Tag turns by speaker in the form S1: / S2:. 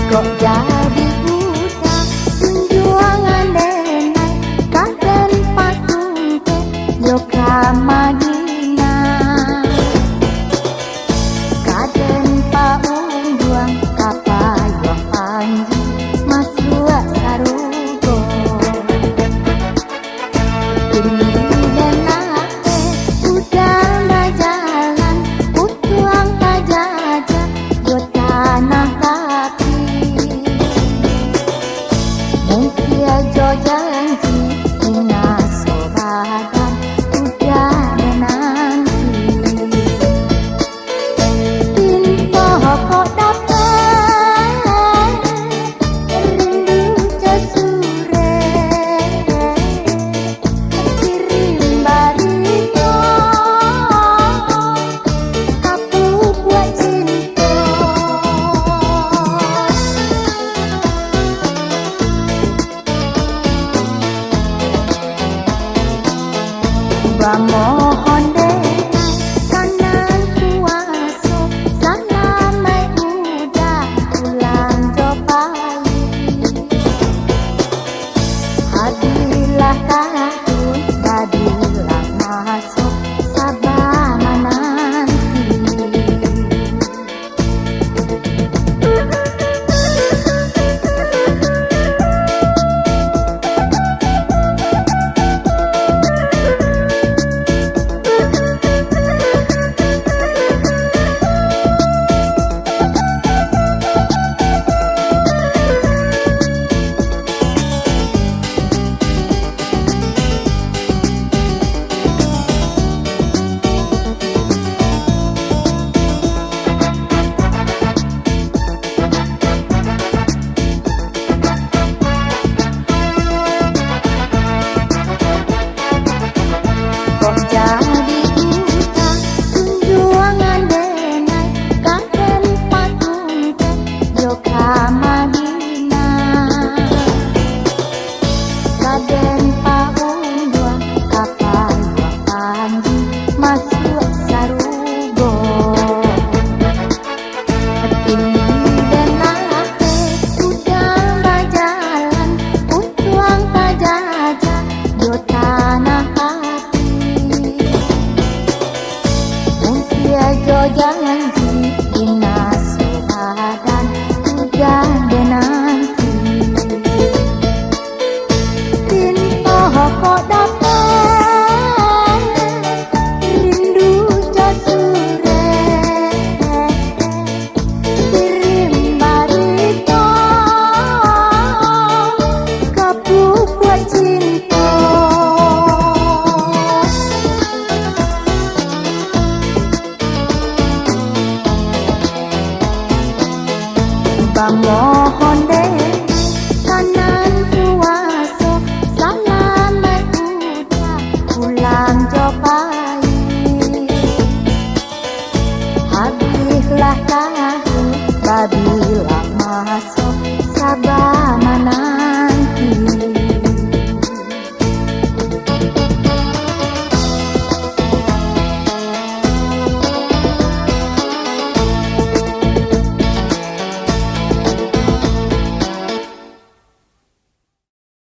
S1: kok jadi buta tunjuangan denai kaden patung ke yoka Madina kaden paung juang kapayong panji masuk sarugo ini dan ake udah majalan utuang kajaja yo tanah kapi mungkin jo janji ina sobadan udah menanti info kok dapat rindu jasure kirim barito kapu buat cinta mohon deh kanan kuaso salamai udah pulang jopai hadilah tahun hadilah masuk sabana nanti kok jadi buta tunjuangan denai kaden patung ke yoka Madina kaden paung juang kapayong panji masuk sarugo ini dan ake udah majalan utuang kajaja yo tanah jo janji ina sobadan udah denanti info kok dapat rindu jasure kirim barito kapu buat cinta mohon deh kanan kuaso salamai udah pulang jopai habislah tahun babilah masuk sabar